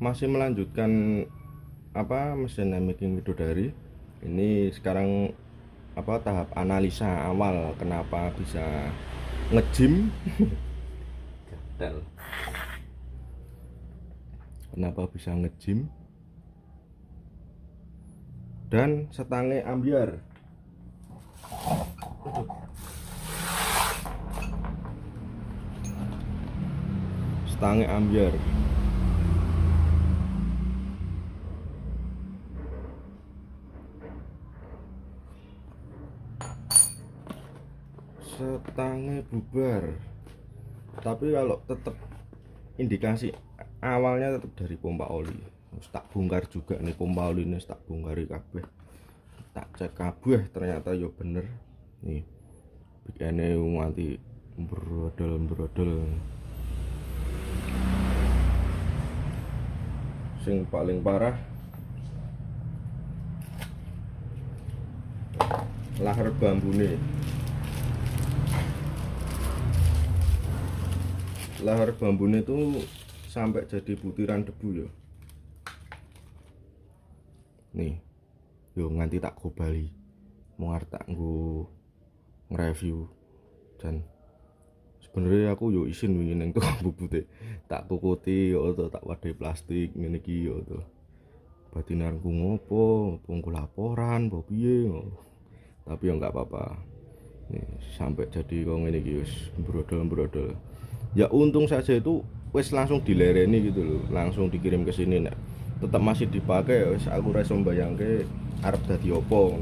masih melanjutkan mesin making Widodari. Ini sekarang tahap analisa awal kenapa bisa ngejim. Gatel. Kenapa bisa ngejim dan setange ambiar. Setange ambiar. Setange bubar. Tapi kalau tetap indikasi awalnya tetap dari pompa oli. Tak bongkar juga nih pompa oli ini, tak bongkari kabeh. Tak cek kabeh ternyata ya bener. Nih. Bikene nganti brodol-brodol. Sing paling parah lahar bambune. Lahar bambune itu sampai jadi butiran debu ya. Nih, yo nganti tak gobali. Mau tak nggo nge-review dan sebenarnya aku yo isin wingi ning tukang bubute. Tak kukuti yo to, tak wadai plastik ngene iki yo to. Batinanku ngopo, pungku laporan, apa piye. Tapi yo enggak apa-apa. Nih, sampai jadi kok ngene iki wis brodol-brodol. Ya untung saja itu wis langsung dilereni gitu loh, langsung dikirim ke sini. Nek tetap masih dipakai wis aku ra iso mbayangke arep dadi opo.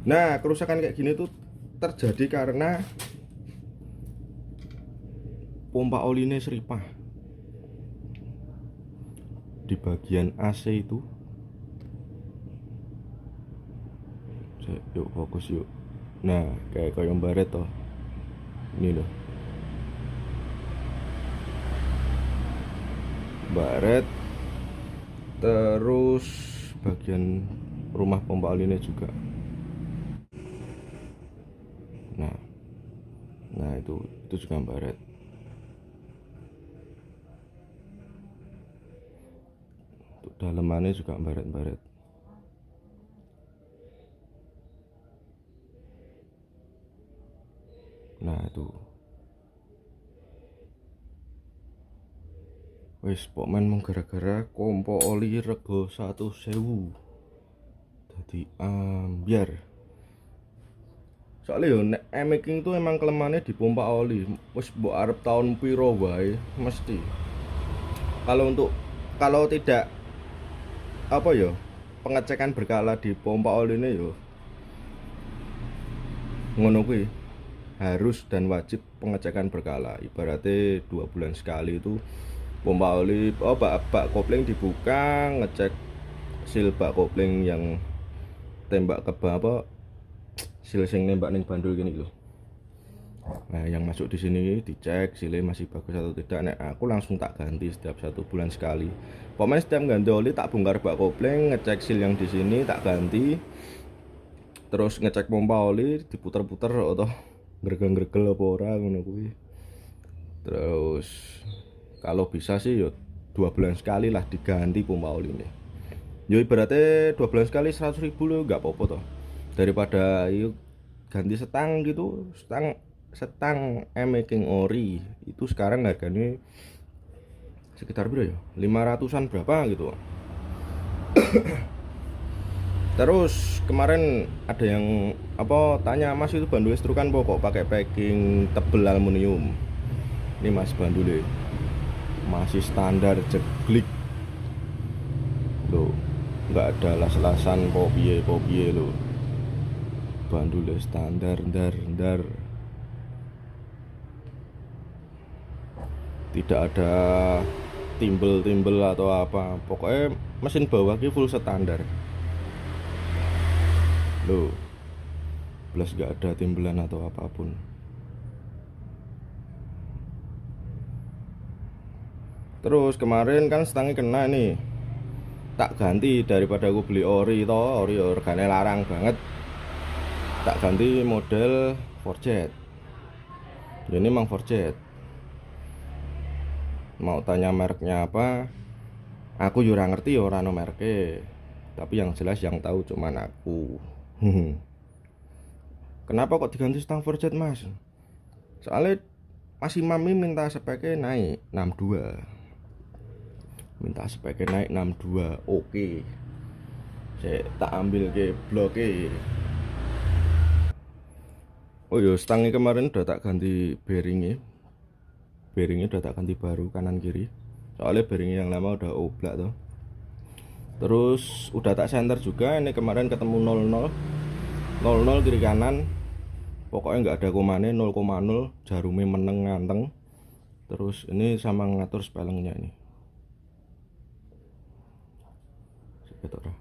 Nah, kerusakan kayak gini tuh terjadi karena pompa olinya seripah di bagian AC itu. Yuk fokus yuk. Nah, kayak koyong baret toh. Ini loh, baret, terus bagian rumah pompa olinya juga. Nah itu juga baret. Untuk dalemannya juga baret-baret. Nah itu wis pokmen mung gara-gara kompo oli rego 1.000 jadi ambiar. Soalnya yo nek making tuh emang kelemahannya di pompa oli. Wis mbok arep tahun piro wae mesti. Kalau tidak pengecekan berkala di pompa oli ini yo ngono kuwi. Harus dan wajib pengecekan berkala. Ibaratnya 2 bulan sekali itu pompa oli bak kopling dibuka, ngecek sil bak kopling yang tembak ke sil sing nembak ning bandul gini loh. Nah, yang masuk di sini dicek silnya masih bagus atau tidak. Nah, aku langsung tak ganti setiap 1 bulan sekali. Pokoknya setiap ganti oli tak bongkar bak kopling, ngecek sil yang di sini tak ganti. Terus ngecek pompa oli diputer-puter atau gregel-gregel apa ora ngono kuwi. Terus kalau bisa sih yo 2 bulan sekali lah diganti pompa oli ini. Yo ibaratnya 2 bulan sekali 100.000 lo nggak apa-apa toh. Daripada yuk ganti setang gitu, setang making ori itu sekarang harganya sekitar berapa ya? 500-an berapa gitu. Terus kemarin ada yang tanya, Mas itu bandul listrik kan kok pakai packing tebel aluminium. Ini Mas bandulnya masih standar jeglik loh, nggak ada las-lasan popie loh. Bandulnya standar dar. Tidak ada timbel atau apa. Pokoknya mesin bawah ini full standar loh, plus gak ada timbelan atau apapun. Terus kemarin kan stangnya kena nih, tak ganti. Daripada aku beli ori organe larang banget, tak ganti model Forjet. Ini emang Forjet. Mau tanya mereknya apa, aku yo ora ngerti, yo ora ono mereke. Tapi yang jelas yang tahu cuman aku. Kenapa kok diganti stang forjet mas? Soalnya masih mami minta speknya naik 62. Minta speknya naik 62. Oke, saya tak ambil ke bloknya. Oh yo, stangnya kemarin udah tak ganti bearingnya. Bearingnya udah tak ganti baru kanan kiri. Soalnya bearingnya yang lama udah oblak tuh. Terus udah tak senter juga. Ini kemarin ketemu 00 00 kiri kanan. Pokoknya nggak ada komane 0,0, jarumnya meneng nganteng. Terus ini sama ngatur spellingnya ini. Betul.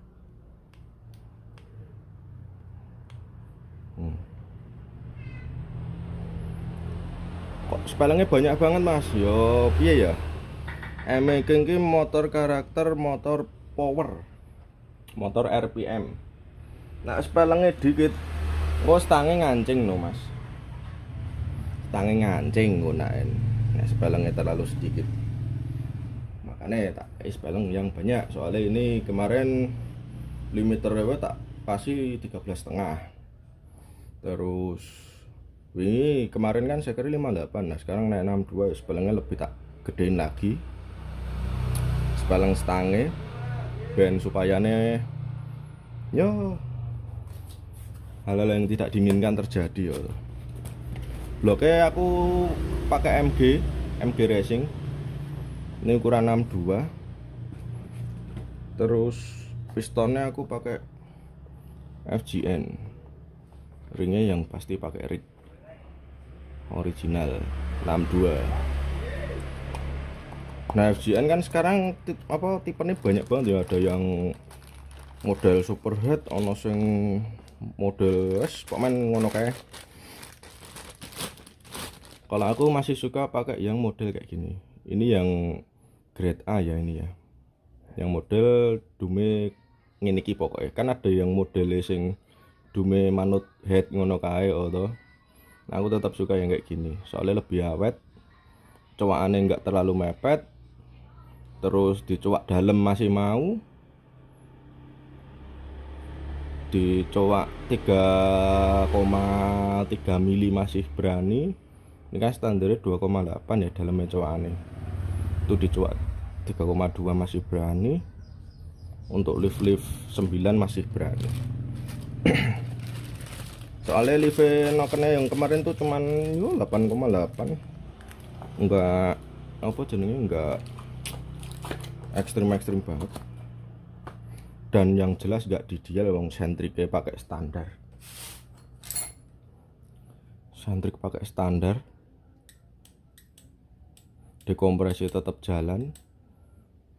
Kok spellingnya banyak banget mas? Yo piye ya? Making motor karakter, motor power, motor RPM. Nah spellingnya dikit. Oh stangnya ngancing no mas. Stangnya ngancing gunain. Nah spellingnya terlalu sedikit. Makanya tak spelling yang banyak. Soalnya ini kemarin limiternya tak kasih 13,5. Terus ini kemarin kan saya kira 58. Nah sekarang naik 62. Spellingnya lebih tak gedein lagi. Spelling stangnya ben supayanya yo hal-hal yang tidak diinginkan terjadi ya. Bloknya aku pakai MG Racing. Ini ukuran 62. Terus pistonnya aku pakai FGN. Ringnya yang pasti pakai ring original 62. Nah FGN kan sekarang tipenya banyak banget ya. Ada yang model superhead, ono sing model pokoknya ngono kayak. Kalau aku masih suka pakai yang model kayak gini. Ini yang grade A ya ini ya. Yang model dume ngene iki pokoknya. Kan ada yang model sing dume manut head ngono kae to. Nah, aku tetap suka yang kayak gini. Soalnya lebih awet. Cowakannya enggak terlalu mepet. Terus dicoak dalam masih mau. Dicoak 3,3 mili masih berani. Ini kan standarnya 2,8 ya dalamnya cowakannya. Itu dicoak 3,2 masih berani. Untuk lift 9 masih berani. Soalnya lift nokennya yang kemarin tuh cuman 8,8. Enggak apa jenenge, enggak ekstrim banget. Dan yang jelas enggak didial wong sentriknya pakai standar. Sentrik pakai standar. Dekompresi tetap jalan.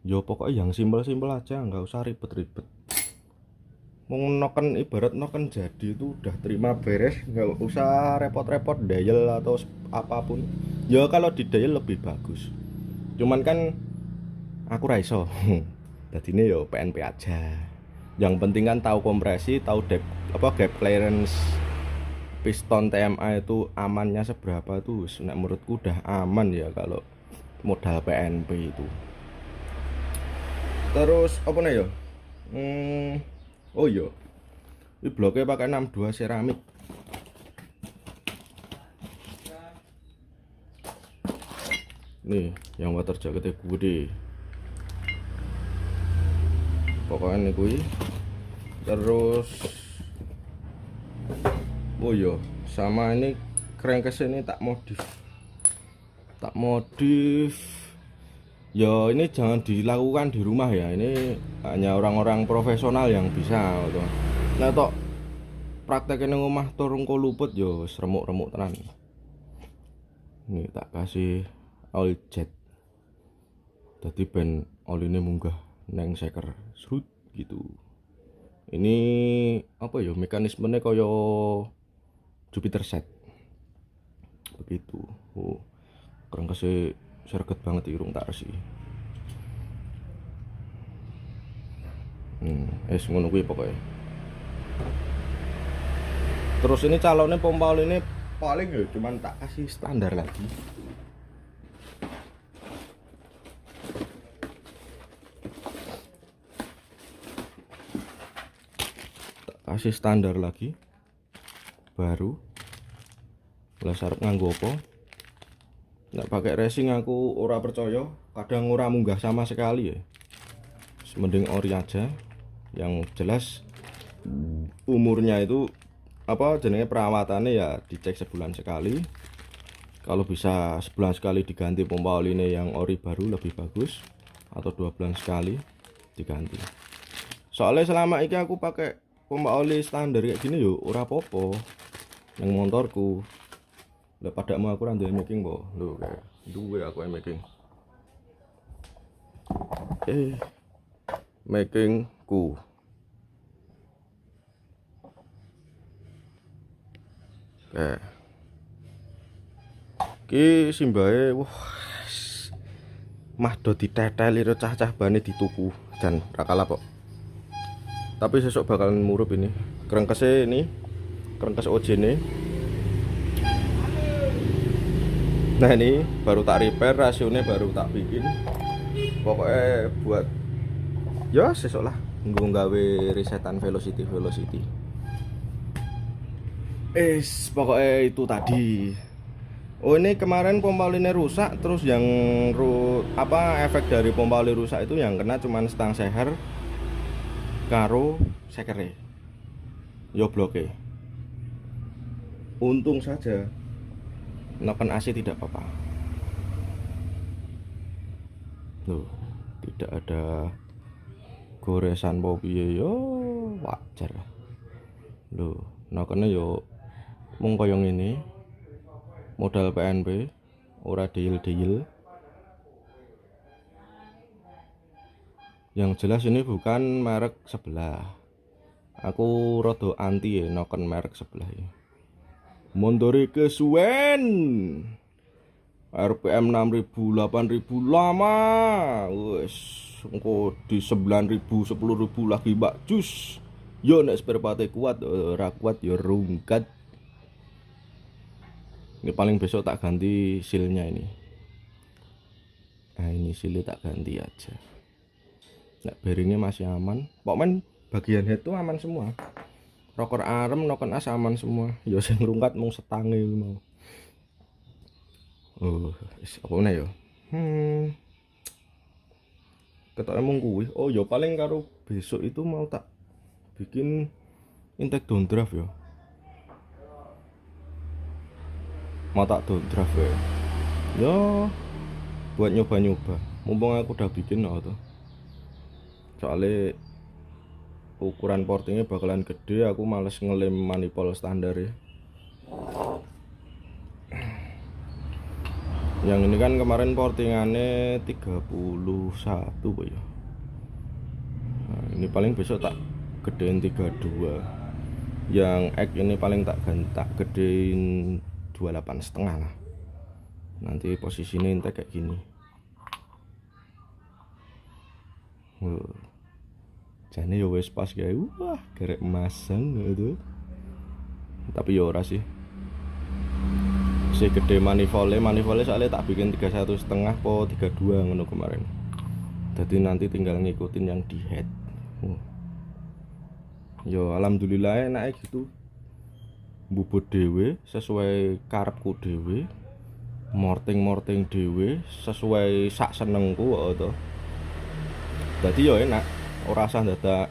Yo pokoknya yang simpel-simpel aja, nggak usah ribet-ribet. Mau noken ibarat noken jadi itu udah terima beres, nggak usah repot-repot dial atau apapun. Ya kalau di dial lebih bagus. Cuman kan aku raiso. Jadi ini yo PNP aja. Yang penting kan tahu kompresi, tahu gap clearance piston TMA itu amannya seberapa tuh. Nah, menurutku udah aman ya kalau modal PNP itu. Terus apa nih ya? Oh iya, ini bloknya pakai 62 seramik. Nih yang water jacketnya gede. Pokoknya nih kui. Terus oh iya, sama ini crankcase ini tak modif. Ya ini jangan dilakukan di rumah ya, ini hanya orang-orang profesional yang bisa gitu. Nah tok prakteknya nang omah turun luput yo remuk-remuk tenan. Ini tak kasih oil jet. Tadi ben oline munggah neng seker serut gitu. Ini apa ya, mekanismenya kaya Jupiter set. Begitu. Oh, crankcase serget banget irung tak sih. Ngono kuwi pokoknya. Terus ini calonnya pompa oli ini paling ya cuman tak kasih standar lagi. kasih standar lagi baru. Lah arep nganggo apa? Nek pakai racing aku ora percaya, kadang ora munggah sama sekali ya. Mending ori aja. Yang jelas umurnya itu apa jenenge, perawatannya ya dicek sebulan sekali. Kalau bisa sebulan sekali diganti pompa olinya yang ori baru lebih bagus, atau 2 bulan sekali diganti. Soalnya selama ini aku pakai pompa oli standar kayak gini yo ora apa-apa yang motorku. Lah padakmu aku ra duwe making po. Lho kayak duwe aku making. Makingku. Ki simbahe wah mah do diteteli ro cah-cah bane dituku dan ra kalah kok. Tapi sesuk bakalan murup ini. Krengkese ini, krengkes ojene. Nah ini baru tak repair, rasionya baru tak bikin. Pokoknya buat ya sesuk lah nggawe resetan velocity. Pokoknya itu tadi. Oh ini kemarin pompa olinya rusak, terus yang efek dari pompa oli rusak itu yang kena cuman stang seher karo sekere. Yo bloke. Untung saja noken AC tidak apa-apa. Loh, tidak ada goresan piye yo wajar. Loh, nokennya yo mung koyo ngene. Modal PNP, ora deal. Yang jelas ini bukan merek sebelah. Aku rada anti ya noken merek sebelah ya. Mondore kesuwen. RPM 6000 8000 lama. Wes engko di 9000 10000 lagi Mbak Jus. Yo nek spare part kuat, ora kuat yo rungkat. Ini paling besok tak ganti silnya ini. Nah ini silnya tak ganti aja. Nah bearingnya masih aman. Pokoknya bagian head tuh aman semua. Rocker arem, noken as aman semua. Ya sing ngrungkat mung setange mau. Oh, wis apa meneh ya? Ketoke mung kuwi. Oh ya paling karo besok itu mau tak bikin intake downdraft ya. Mau tak downdraft ya. Ya buat nyoba-nyoba. Mumpung aku udah bikin tuh. Soalnya ukuran portingnya bakalan gede, aku males ngelem manifold standar ya. Yang ini kan kemarin portingannya 31 ya. Nah, ini paling besok tak gedein 32. Yang X ini paling tak gedein 28,5 lah. Nanti posisinya intake kayak gini. Jane yo wis pas gawe. Wah, gerek masang gitu. Tapi yo ora sih. Si gede manifoldnya soalnya tak bikin 31,5 po 32 ngono kemarin. Jadi nanti tinggal ngikutin yang di head. Yo alhamdulillah enak gitu. Bubut dhewe sesuai karepku dhewe. Morting dhewe sesuai sak senengku to. Dadi yo enak. Ora usah dadak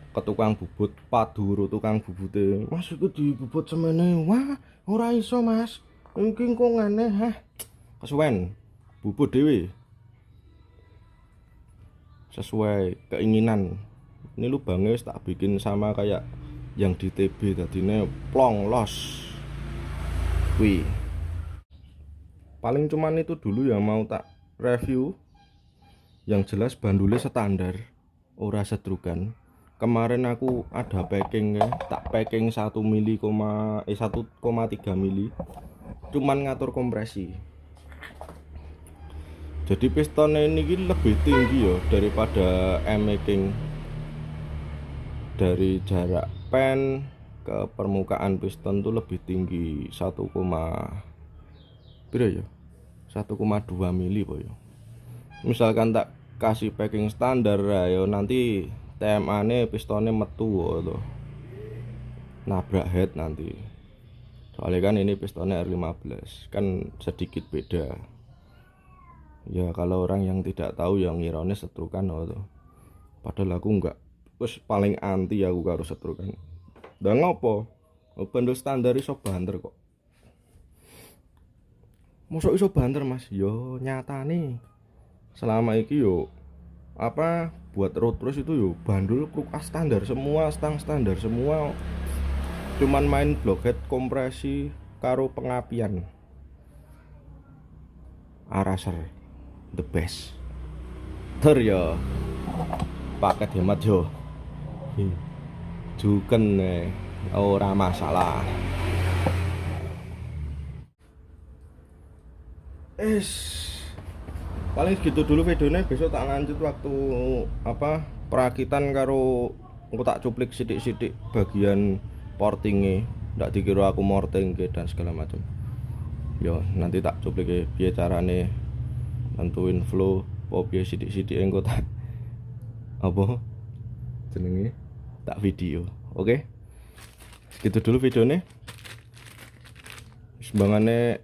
ke tukang bubut padu tukang bubute. Mas iku dibubut semene. Wah, ora iso, Mas. Iki kok ngene, hah. Kesuwen. Bubut dhewe. Sesuai keinginan. Ini lubangnya tak bikin sama kayak yang di TB tadinya plong los. Wih. Paling cuman itu dulu yang mau tak review. Yang jelas bandulnya standar, ora sedrukan. Kemarin aku ada packing ya, tak packing 1,3 mili. Cuman ngatur kompresi. Jadi pistonnya ini lebih tinggi ya daripada M-making. Dari jarak pen ke permukaan piston tuh lebih tinggi 1,2 mili po ya. Misalkan tak kasih packing standar ya nanti TMA nya pistonnya metu to. nabrak head nanti. Soalnya kan ini pistonnya R15 kan sedikit beda. Ya kalau orang yang tidak tahu yang ngirone setrukan tuh. Padahal aku enggak. Terus paling anti aku karo setrukan. Dah ngopo? Bandul standar iso banter kok. Mosok iso banter Mas? Yo nyatane selama iki yo apa buat road race itu yo bandul kruk standar semua, stang standar semua. Cuman main blockhead kompresi karo pengapian. Araser the best. Ter yo paket hemat yo. Juken ora masalah. Paling segitu dulu videonya, besok tak lanjut waktu apa perakitan karo aku tak cuplik sidik-sidik bagian portingnya, ndak dikira aku morting dan segala macam. Yo nanti tak cuplik piye carane nentuin flow apa piye sidik-sidik engko tak apa jenenge tak video. Oke. Segitu dulu videonya. Sembangane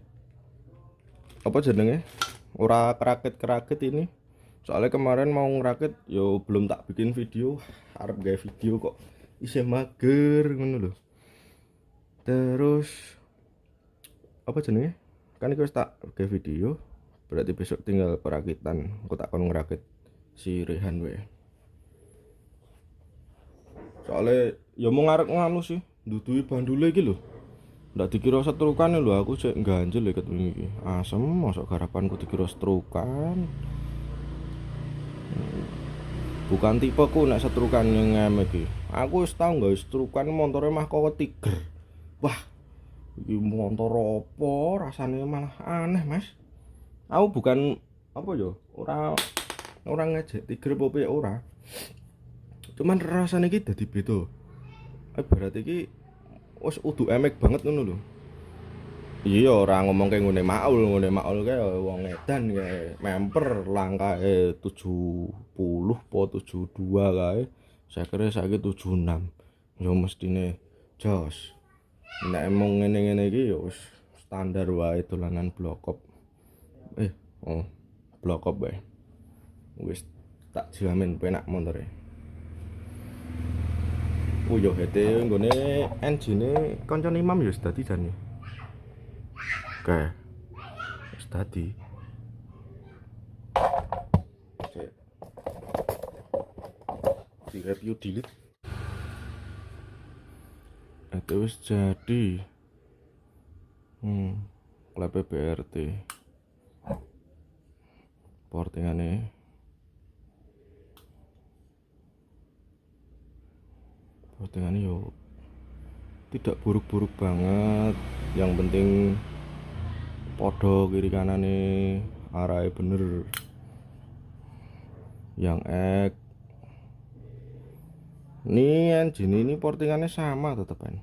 apa jenenge? Ora kerakit ini. Soalnya kemarin mau ngerakit yo belum tak bikin video, harap gawe video kok isih mager ngono lho. Terus apa jenenge? Kan iki wis tak gawe video, berarti besok tinggal perakitan. Aku tak kon ngerakit si Rehan wae. Soalnya ya mau ngarep nganu sih, ndudui bandule iki lho. Ndak dikira setrukan lho, aku cek ganjel iket wingi iki. Asem mosok garapanku dikira setrukan. Bukan tipeku nek setrukan ngem iki. Aku wis tau gawe setrukan montore mah kok Tiger. Wah, iki motor apa rasane malah aneh, Mas. Aku bukan apa yo, ora ngejek Tiger apa ora. Cuman rasane iki dadi beda. Berarti iki wis udu emek banget ngono lho. Iya ora ngomong kayak ngene maul kae wong edan kae memper langkae 70 po 72 kae. Saya kira saiki 76. Ya mestine jos. Nek emang ngene-ngene iki ya wis standar wae dolanan blokop. Blokop wae. Wis tak jamin penak montore. Oh yo hete nggone engine kancane Imam ya wis dadi jane. Oke. Wis dadi. Di review delete. Itu wis jadi. Klepe BRT. Portingane yo tidak buruk-buruk banget, yang penting podo kiri kanane arahnya bener, yang ini engine ini portingannya sama tetepan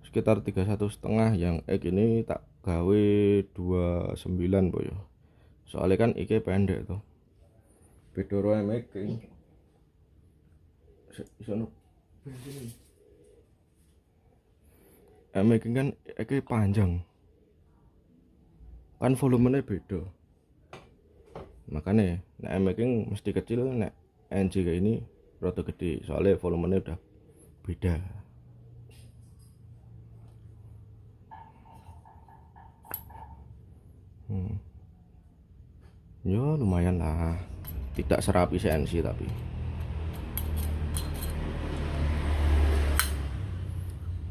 sekitar 31,5, yang ini tak gawe 29 boyo, soalnya kan iki pendek tuh bedoro making isono making kan iki panjang kan volumenya beda, makanya nek making mesti kecil, nek NG kayak ini rada gede soalnya volumenya udah beda. Ya lumayan lah, tidak serapi CNC tapi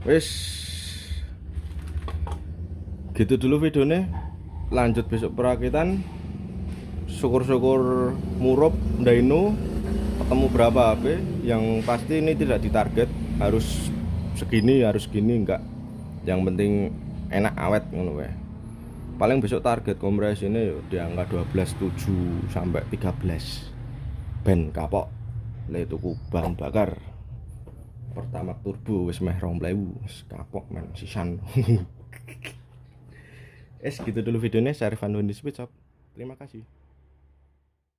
wis gitu dulu videonya. Lanjut besok perakitan, syukur-syukur murup dyno ketemu berapa HP. Yang pasti ini tidak ditarget harus segini harus gini, enggak, yang penting enak awet ngono wae. Paling besok target kompresi ini di angka 12,7 sampai 13 ben kapok le tuku bahan bakar pertama turbo wis meh 20.000 wis kapok men sisan. Gitu dulu videonya. Saya Rifan di Speed Shop. Terima kasih.